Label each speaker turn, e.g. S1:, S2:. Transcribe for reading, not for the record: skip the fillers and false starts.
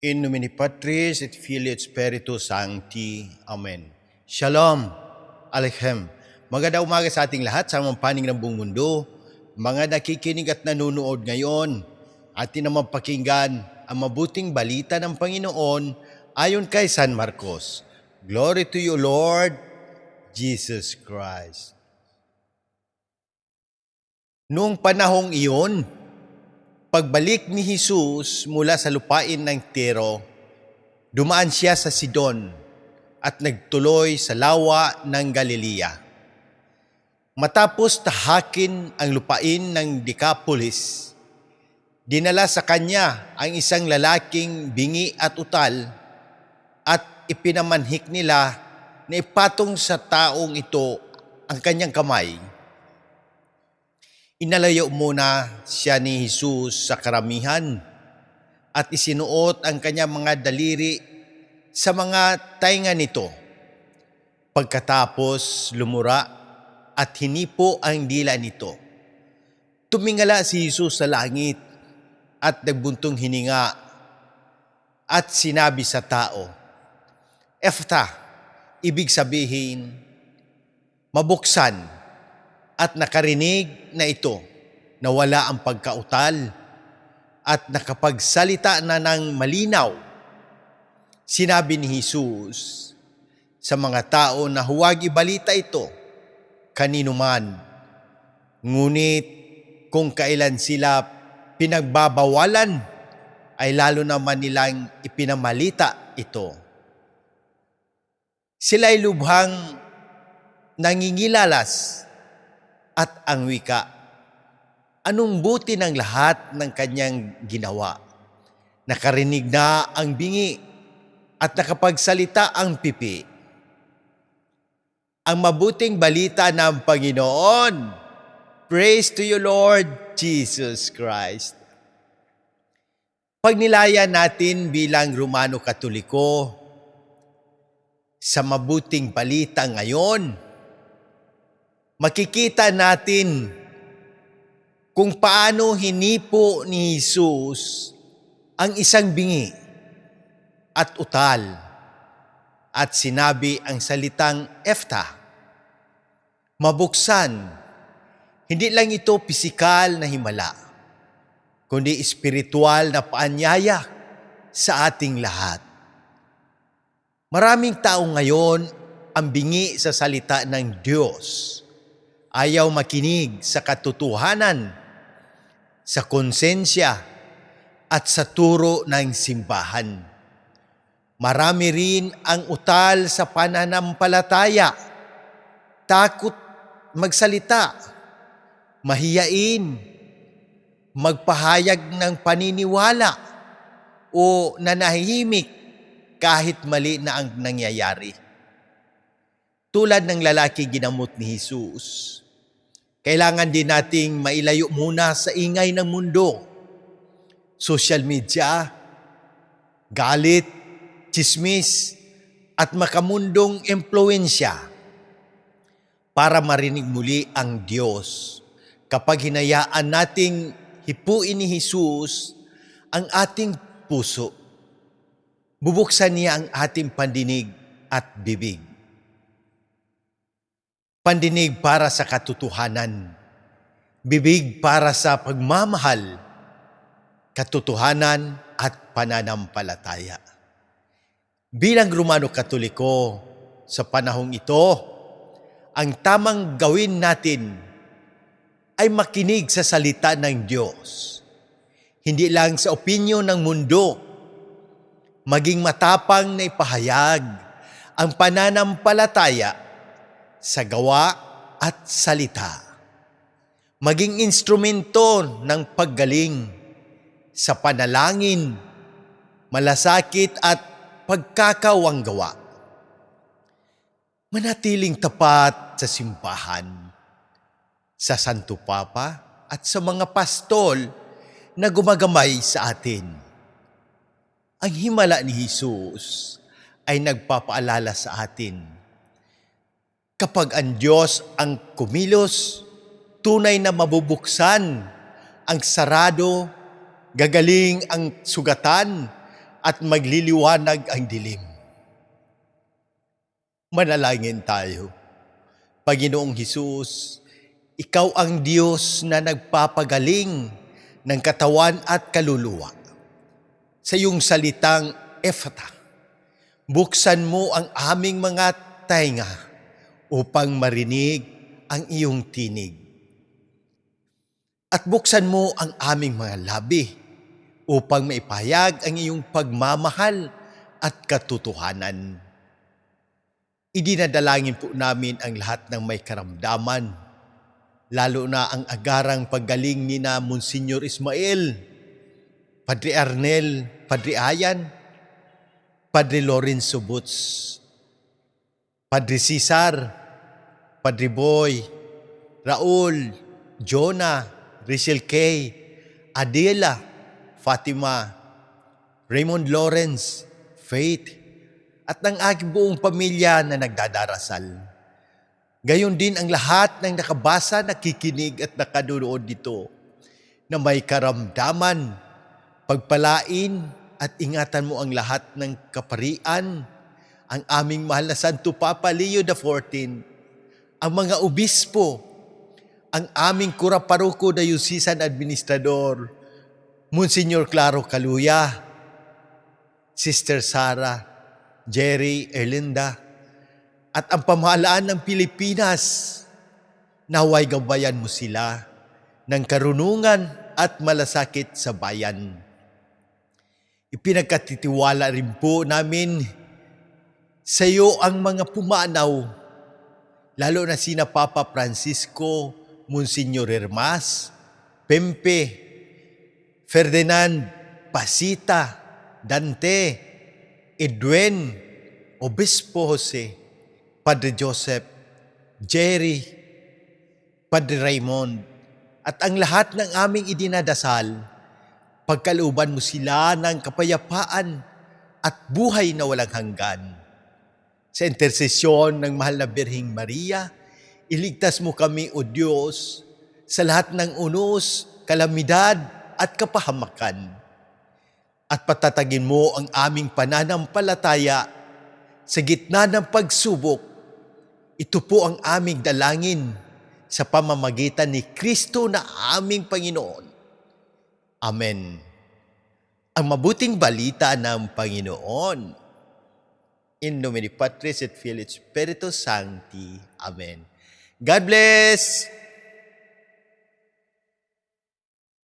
S1: In nomine Patris et Filii et Spiritus Sancti. Amen. Shalom. Aleichem. Magandang umaga sa ating lahat sa mga panig ng buong mundo. Mga nakikinig at nanonood ngayon, atin naman pakinggan ang mabuting balita ng Panginoon ayon kay San Marcos. Glory to you, Lord Jesus Christ. Noong panahong iyon, pagbalik ni Jesus mula sa lupain ng Tiro, dumaan siya sa Sidon at nagtuloy sa lawa ng Galilea. Matapos tahakin ang lupain ng Decapolis, dinala sa kanya ang isang lalaking bingi at utal at ipinamanhik nila na ipatong sa taong ito ang kanyang kamay. Inalayo muna siya ni Jesus sa karamihan at isinuot ang kanyang mga daliri sa mga tainga nito. Pagkatapos lumura at hinipo ang dila nito. Tumingala si Jesus sa langit at nagbuntong hininga at sinabi sa tao, Ephata, ibig sabihin, mabuksan. At nakarinig na ito na wala ang pagkautal at nakapagsalita na ng malinaw. Sinabi ni Jesus sa mga tao na huwag ibalita ito kanino man. Ngunit kung kailan sila pinagbabawalan, ay lalo naman nilang ipinamalita ito. Sila'y lubhang nangingilalas at ang wika, anong buti ng lahat ng kanyang ginawa? Nakarinig na ang bingi at nakapagsalita ang pipi. Ang mabuting balita ng Panginoon. Praise to you, Lord Jesus Christ. Pagnilaya natin bilang Romano Katoliko sa mabuting balita ngayon, makikita natin kung paano hinipo ni Jesus ang isang bingi at utal at sinabi ang salitang Ephta, mabuksan. Hindi lang ito pisikal na himala, kundi espiritual na paanyaya sa ating lahat. Maraming tao ngayon ang bingi sa salita ng Diyos. Ayaw makinig sa katotohanan, sa konsensya, at sa turo ng simbahan. Marami rin ang utal sa pananampalataya, takot magsalita, mahiyain, magpahayag ng paniniwala, o nanahimik kahit mali na ang nangyayari. Tulad ng lalaki ginamot ni Jesus, kailangan din nating mailayo muna sa ingay ng mundo. Social media, galit, tsismis, at makamundong impluensya para marinig muli ang Diyos kapag hinayaan nating hipuin ni Jesus ang ating puso. Bubuksan niya ang ating pandinig at bibig. Pandinig para sa katotohanan, bibig para sa pagmamahal, katotohanan at pananampalataya. Bilang Romano Katoliko, sa panahong ito, ang tamang gawin natin ay makinig sa salita ng Diyos. Hindi lang sa opinyon ng mundo, maging matapang na ipahayag ang pananampalataya sa gawa at salita. Maging instrumento ng paggaling sa panalangin, malasakit at pagkakawanggawa. Manatiling tapat sa simbahan, sa Santo Papa at sa mga pastol na gumagamay sa atin. Ang himala ni Jesus ay nagpapaalala sa atin, kapag ang Diyos ang kumilos, tunay na mabubuksan ang sarado, gagaling ang sugatan, at magliliwanag ang dilim. Manalangin tayo. Panginoong Hesus, Ikaw ang Diyos na nagpapagaling ng katawan at kaluluwa. Sa iyong salitang Ephata, buksan mo ang aming mga tainga upang marinig ang iyong tinig. At buksan mo ang aming mga labi upang maipahayag ang iyong pagmamahal at katotohanan. Idinadalangin po namin ang lahat ng may karamdaman, lalo na ang agarang paggaling ni na Monsignor Ismael, Padre Arnel, Padre Ayan, Padre Lorenzo Butz, Padre Cesar, Padre Boy, Raul, Jonah, Rachel Kay, Adela, Fatima, Raymond Lawrence, Faith, at ng aking buong pamilya na nagdadarasal. Gayon din ang lahat ng nakabasa, nakikinig at nakanunood dito na may karamdaman, pagpalain at ingatan mo ang lahat ng kaparian, ang aming mahal na Santo Papa Leo XIV, ang mga obispo, ang aming kuraparuko Diocesan Administrador, Monsignor Claro Caluya, Sister Sara, Jerry, Erlinda, at ang pamahalaan ng Pilipinas, naway gabayan mo sila ng karunungan at malasakit sa bayan. Ipinagkatitiwala rin po namin sa iyo ang mga pumanaw, lalo na sina Papa Francisco, Monsignor Hermas, Pempe, Ferdinand, Pasita, Dante, Edwin, Obispo Jose, Padre Joseph, Jerry, Padre Raymond, at ang lahat ng aming idinadasal, pagkalooban mo sila ng kapayapaan at buhay na walang hanggan. Sa intersesyon ng mahal na Birheng Maria, iligtas mo kami, O Diyos, sa lahat ng unos, kalamidad at kapahamakan. At patatagin mo ang aming pananampalataya sa gitna ng pagsubok. Ito po ang aming dalangin sa pamamagitan ni Kristo na aming Panginoon. Amen. Ang mabuting balita ng Panginoon. In nomine Patris et Filii et Spiritus Sancti. Amen. God bless!